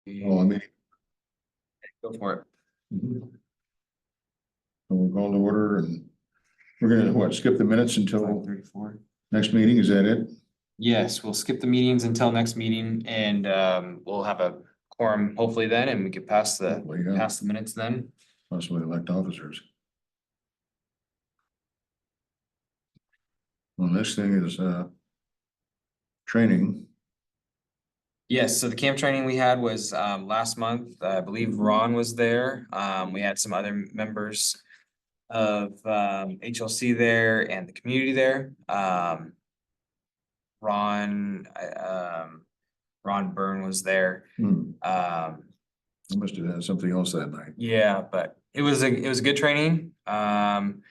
Oh, I mean, Go for it. so we're going to order and we're gonna, what, skip the minutes until 34. next meeting, is that it? Yes, we'll skip the meetings until next meeting and we'll have a quorum hopefully then and we can Hopefully, yeah. pass the minutes then. Possibly elect officers. Well, next thing is, training. Yes, so the camp training we had was last month. I believe Ron was there. We had some other members of HLC there and the community there. Ron, Ron Byrne was there. I must have had something else that night. Yeah, but it was a good training. And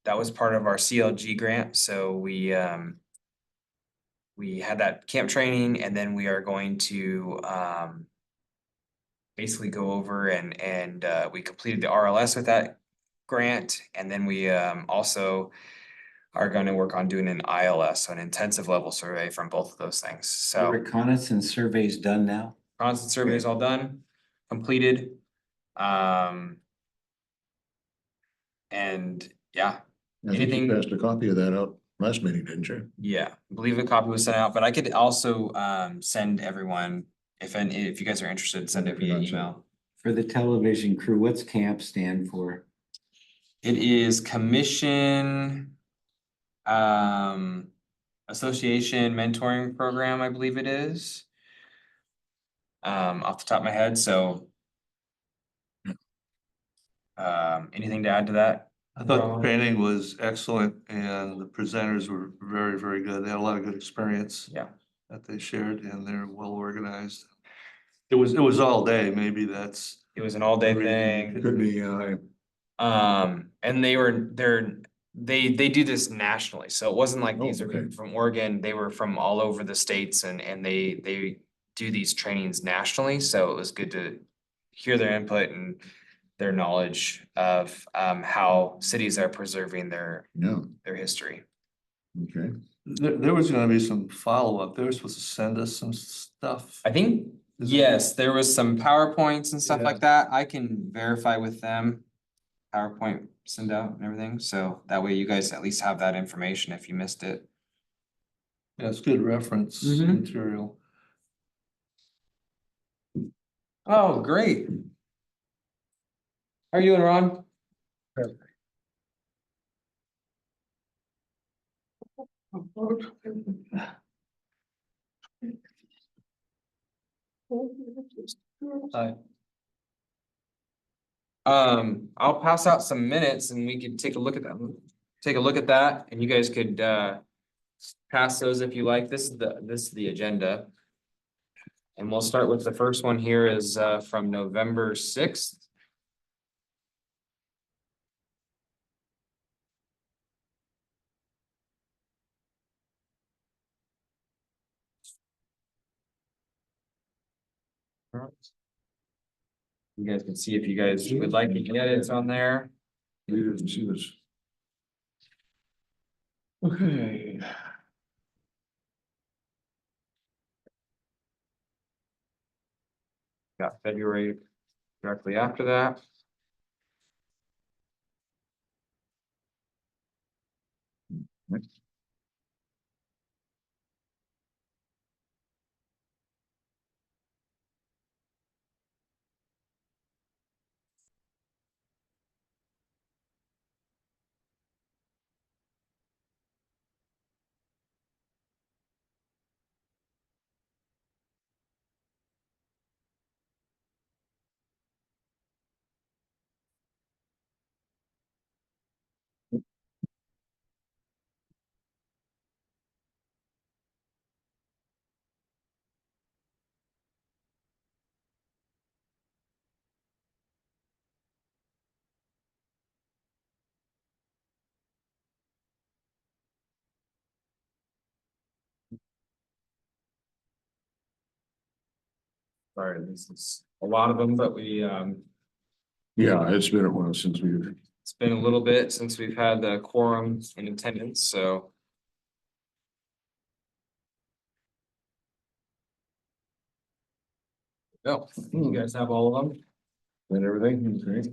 that was part of our CLG grant, so we had that camp training and then we are going to basically go over and we completed the RLS with that grant. And then we also are gonna work on doing an ILS, so an intensive level survey from both of those things. The So reconnaissance survey's done now? constant survey is all done, completed. And yeah, I think you Anything- passed a copy of that out last meeting, didn't you? yeah, I believe a copy was sent out, but I could also send everyone, if you guys are interested, send it via email. For the television crew, what's CAMP stand for? It is Commission Association Mentoring Program, I believe it is. Off the top of my head, so. Anything to add to that? I thought the training was excellent and the presenters were very, very good. They had a lot of good experience Yeah, that they shared and they're well organized. It was all day, maybe that's. it was an all-day Everything. thing. Could be, And they do this nationally, so it wasn't like these Oh, are okay. people from Oregon, they were from all over the states and they do these trainings nationally, so it was good to hear their input and their knowledge of how cities are preserving yeah, their history. okay. There was gonna be some follow-up. They were supposed to send us some stuff. I think, Is it- yes, there was some PowerPoints and stuff Yeah. like that. I can verify with them. PowerPoint send out and everything, so that way you guys at least have that information if you missed it. Yeah, it's good reference Mhm. material. Oh, great. How are you doing, Ron? Hi. I'll pass out some minutes and we could take a look at them. Take a look at that and you guys could pass those if you like. This is the agenda. And we'll start with the first one here is from November 6th. You guys can see if you guys would like to get it on there. We didn't see this. Okay. Got February directly after that. Sorry, this is a lot of them, but Yeah, it's been a while since we've, it's been a little bit since we've had the quorum in attendance, so. No, you guys have all of them? And everything, great.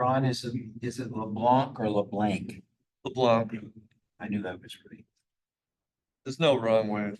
Ron, is it LeBlanc or LeBlanc? LeBlanc, I knew that was right. there's no wrong way.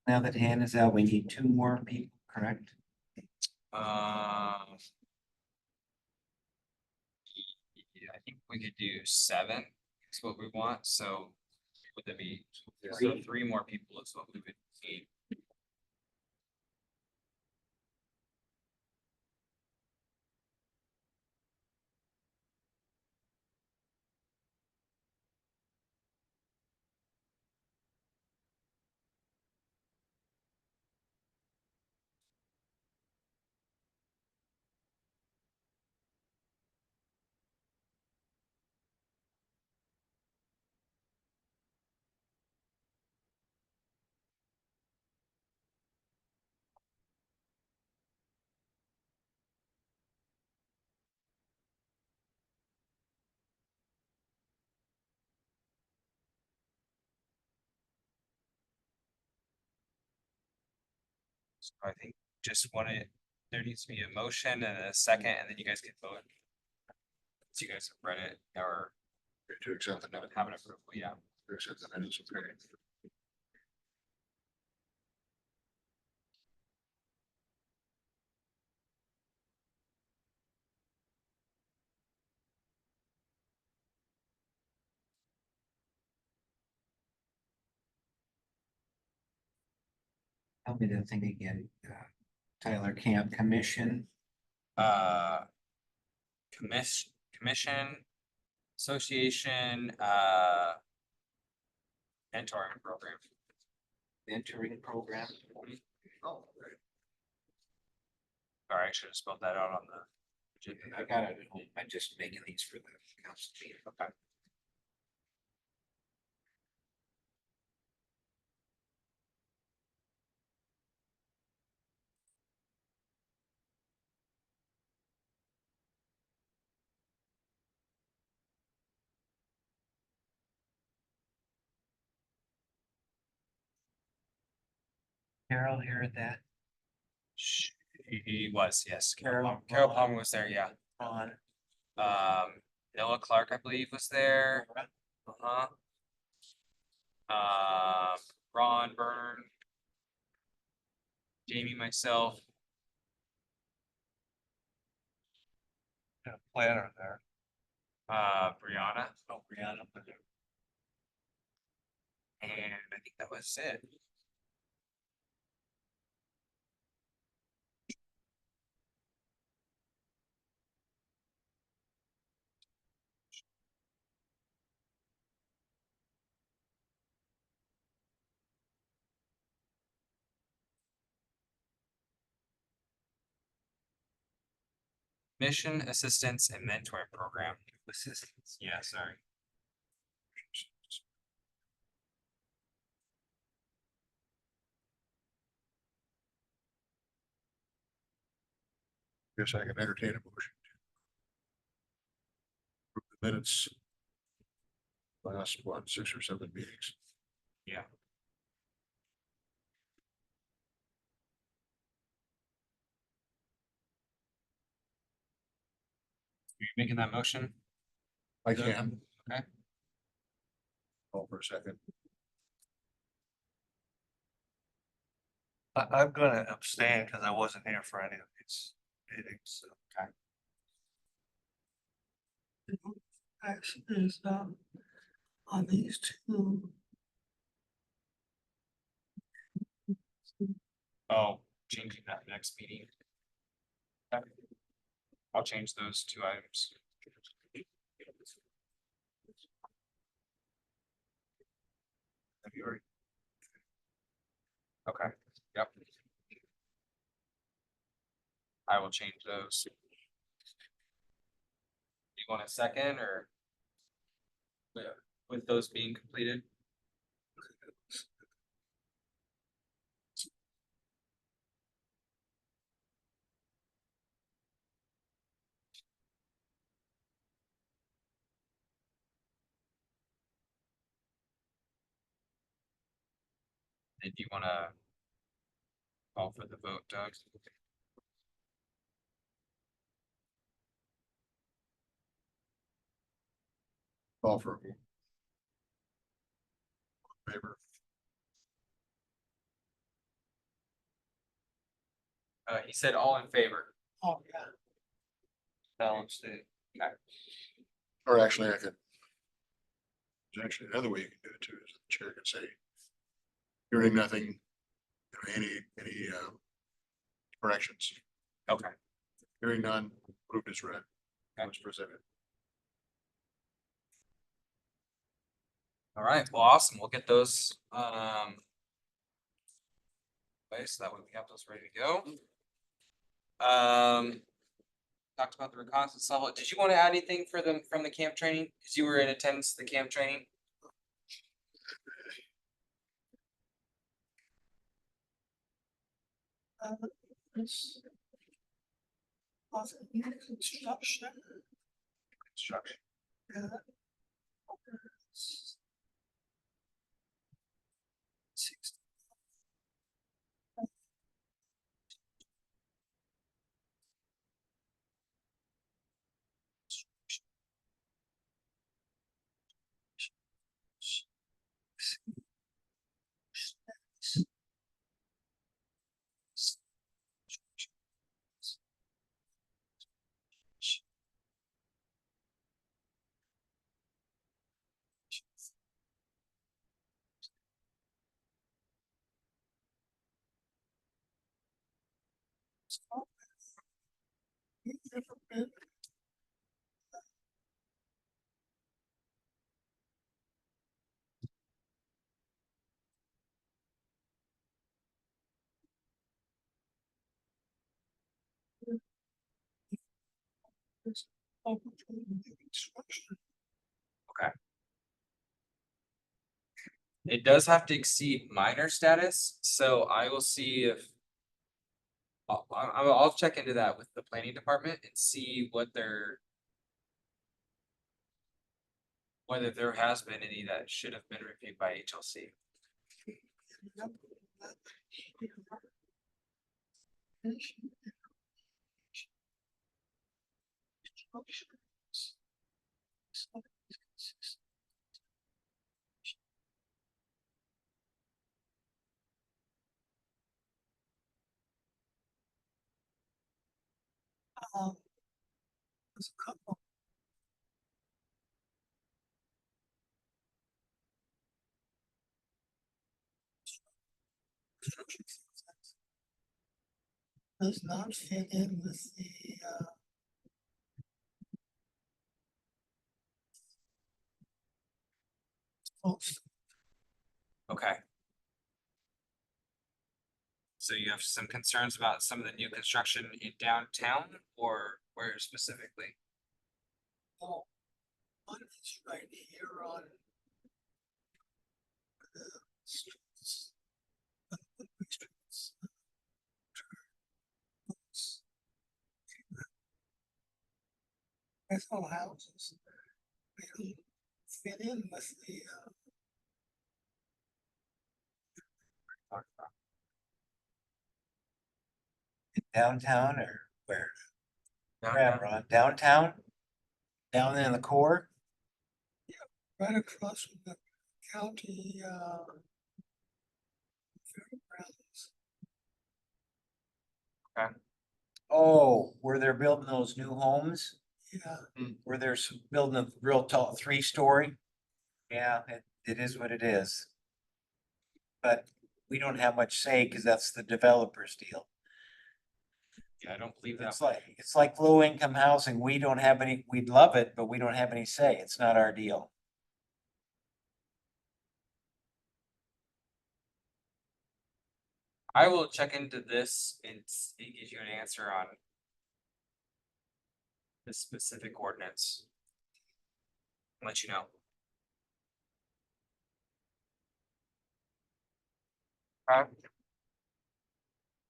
Now that Hannah's out, we need two more people, correct? Yeah, I think we could do 7, is what we want, so would that be, so 3 more people is what we would need. So I think just wanted, there needs to be a motion and a second, and then you guys can vote. So you guys have read it, or To accept the have an approval, yeah. to accept the minutes, okay. Tell me the thing again. Tyler Camp Commission. Uh. Commission, association, mentoring program. Mentoring program. Sorry, I should have spelled that out on the. I got it at home. I'm just making these for the council meeting. Okay. Carol here at that. He was, yes. Carol. Carol Palmer was there, yeah. Ron. Noah Clark, I believe, was there. Uh-huh. Ron Byrne. Jamie, myself, Planner there. Brianna, Oh, Brianna. and I think that was it. Mission Assistance and Mentoring Program. Assistance. Yeah, sorry. Guess I can entertain a motion. Approve the minutes. Last, what, 6 or 7 meetings? Yeah. You making that motion? I Good. can. Okay. Hold for a second. I'm gonna abstain because I wasn't here for any of these meetings, so. Action is, on these two. Oh, changing that next meeting. Okay. I'll change those 2 items. Have you already? Okay, yep. I will change those. You want a second or? Yeah, with those being completed? Did you wanna call for the vote, Doug? Call for. Favor. He said all in favor. Oh, yeah. I'll abstain. Or actually, I could. There's actually another way you can do it too, is the chair could say. Hearing nothing, any corrections, Okay. hearing none, approved as read. Okay. What's presented. All right, well, awesome. We'll get those, so that way we have those ready to go. Talked about the reconnaissance level. Did you want to add anything for them from the camp training? Cause you were in attendance at the camp training. This. Was it new construction? Construction. Yeah. It does have to exceed minor status, so I will see if. I'll check into that with the planning department and see what their. Whether there has been any that should have been reviewed by HLC. There's a couple. Does not fit in with the, folks. Okay. So you have some concerns about some of the new construction in downtown or? Where specifically? Oh, on this right here on the streets. the streets. That's all houses. They don't fit in with the, Downtown or where? Downtown? Ron, downtown? Down in the core? right across from the county, fairgrounds. Oh, where they're building those new homes, Yeah, where they're building a real tall 3-story? Yeah, it is what it is. But we don't have much say because that's the developer's deal. Yeah, I don't believe that. It's like low income housing. We don't have any, we'd love it, but we don't have any say. It's not our deal. I will check into this and give you an answer on the specific ordinance. Let you know.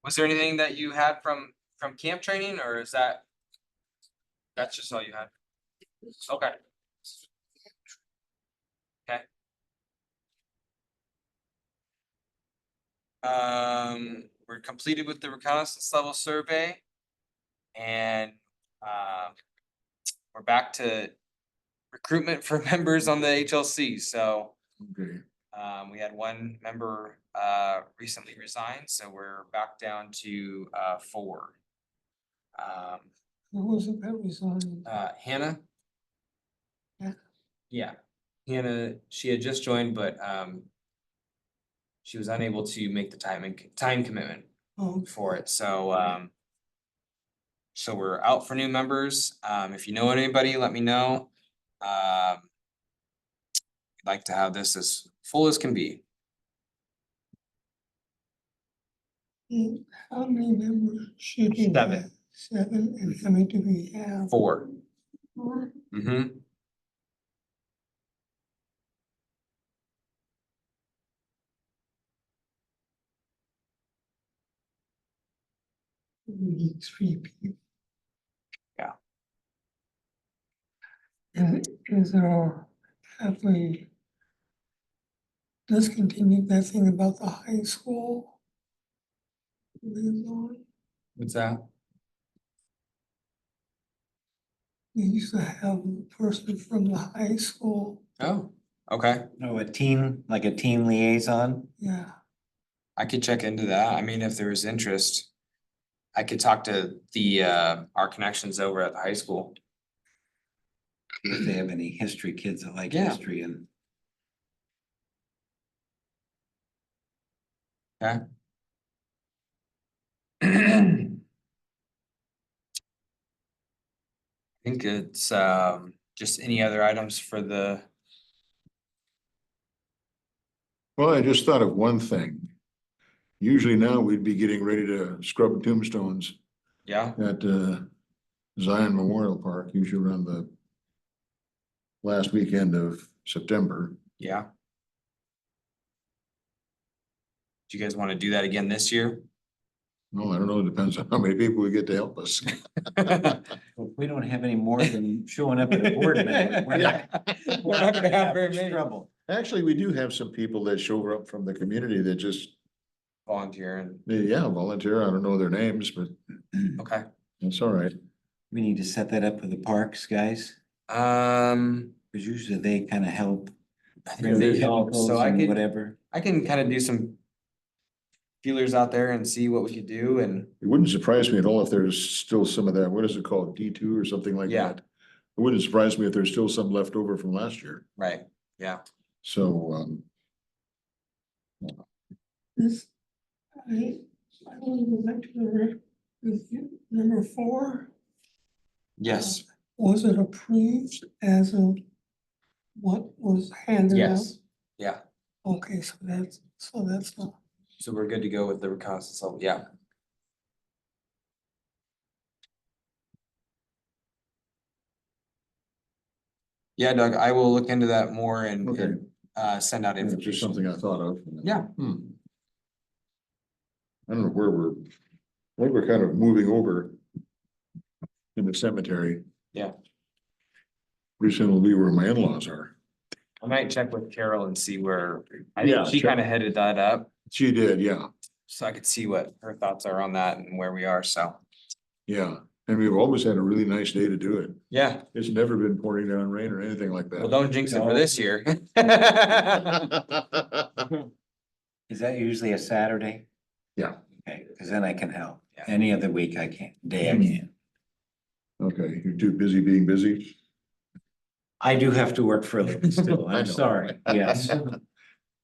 Was there anything that you had from camp training, or is that's just all you had? Okay. Okay. We're completed with the reconnaissance level survey. And we're back to recruitment for members on the HLC, so Okay, we had one member recently resign, so we're back down to 4. who was it that resigned? Hannah? Yeah. Yeah, Hannah, she had just joined, but she was unable to make the time commitment Oh, for it, so so we're out for new members. If you know anybody, let me know. I'd like to have this as full as can be. and how many members should we 7. have? 7, and how many do we have? 4. 4? Mm-hmm. We need 3 people. Yeah. And is there, have we discontinued that thing about the high school? We What's that? used to have a person from the high school, Oh, okay. No, like a team liaison. yeah. I could check into that. I mean, if there is interest, I could talk to the our connections over at the high school. If they have any history kids that like Yeah. history and. Okay. I think it's just any other items for the, well, I just thought of one thing. Usually now we'd be getting ready to scrub tombstones yeah, at Zion Memorial Park, usually around the last weekend of September. yeah. Do you guys want to do that again this year? Well, I don't know, it depends on how many people we get to help us. If we don't have any more than showing up at a board meeting, we're not. We're not gonna have very much many. trouble. Actually, we do have some people that show up from the community that just, Volunteer and, yeah, volunteer. I don't know their names, but okay. that's all right. We need to set that up with the parks, guys, Um, because usually they kind of help. I bring think the they help, chemicals so and whatever. I can kind of do some feelers out there and see what we could do and, It wouldn't surprise me at all if there's still some of that, what is it called, D2 or something like Yeah. that? It wouldn't surprise me if there's still some left over from last year. right, yeah. So, This, I want to go back to number 4. Yes, Was it approved as of what was handed out? yes, yeah. Okay, so that's not. So we're good to go with the reconnaissance level, yeah. Yeah, Doug, I will look into that more and, Okay. and, send out It's just information. something I thought of. Yeah. I don't know where I think we're kind of moving over in the cemetery. Yeah. Pretty soon will be where my in-laws are. I might check with Carol and see where, I Yeah, think she check. kind of headed that up, She did, yeah, so I could see what her thoughts are on that and where we are, so. yeah. And we've always had a really nice day to do it. Yeah, It's never been pouring down rain or anything like well, that. don't jinx it for this year. Is that usually a Saturday? Yeah. Okay, because then I can help. Yeah. Any other week I can't, day I can't. Okay, you're too busy being busy? I do have to work for a living still. I I'm know. sorry. Yes.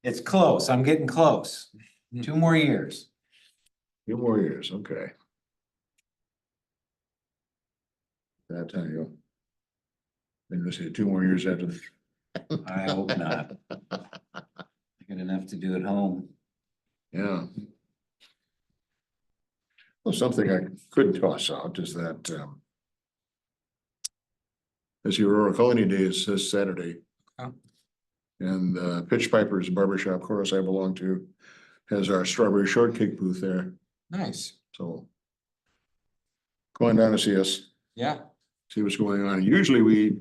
It's close. I'm getting close. 2 more years. 2 more years, okay. That time you go. Then you say 2 more years after the. I hope not. I got enough to do at home. Yeah. Well, something I could toss out is that, this Aurora Colony Day is this Saturday. Oh. And Pitch Piper's barbershop chorus I belong to has our strawberry shortcake booth there, Nice, so. Go on down to see us, yeah, see what's going on. Usually we.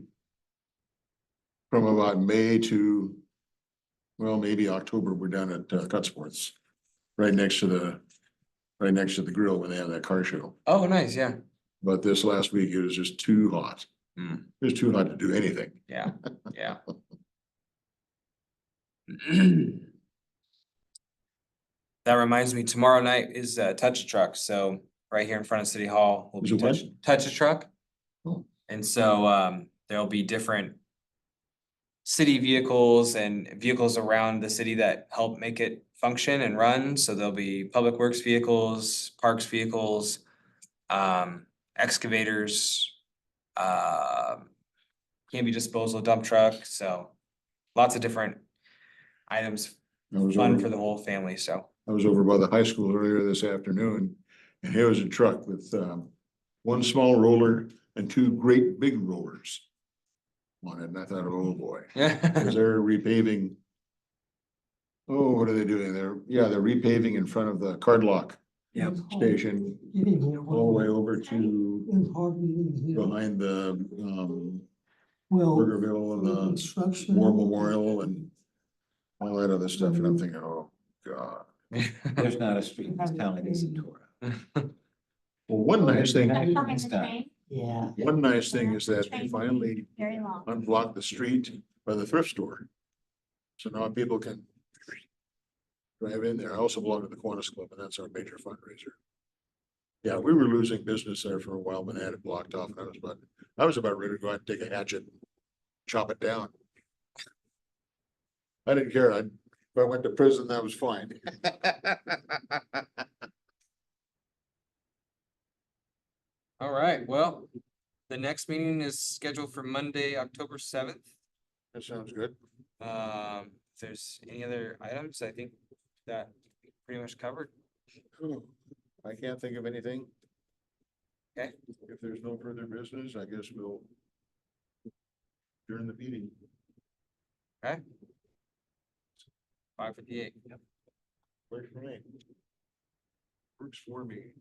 From about May to. Well, maybe October, we're down at Cutsports. Right next to the grill when they have that car show. oh, nice, yeah, But this last week, it was just too hot. Hmm. It was too hot to do anything. yeah, yeah. That reminds me, tomorrow night is Touch a Truck, so right here in front of City Hall will Is be it what? Touch a Truck. Oh. And so there'll be different city vehicles and vehicles around the city that help make it function and run. So there'll be public works vehicles, parks vehicles, excavators, can be disposal dump truck, so lots of different items, I was fun over, for the whole family, so. I was over by the high school earlier this afternoon, and here was a truck with one small roller and 2 great big rollers on it, and I thought, oh boy, because Yeah, they're repaving. Oh, what are they doing? They're repaving in front of the card lock Yep. It's hard station getting here. all the way over to It's hard getting here. behind the Well. Burgerville and the construction. War Memorial and all that other stuff, and I'm thinking, oh, God. There's not a street in this town that isn't tore up. Well, one nice thing, It's done. Yeah. one nice thing is that they finally Very long. unblocked the street by the thrift store. So now people can drive in there. I also belong to the Kiwanis Club, and that's our major fundraiser. Yeah, we were losing business there for a while, but I had it blocked off, and I was about ready to go out and take a hatchet, and chop it down. I didn't care. If I went to prison, that was fine. All right, well, the next meeting is scheduled for Monday, October 7th. That sounds good. If there's any other items, I think that pretty much covered. I can't think of anything. Okay. If there's no further business, I guess we'll adjourn the meeting. 5:58. Works for me. Works for me.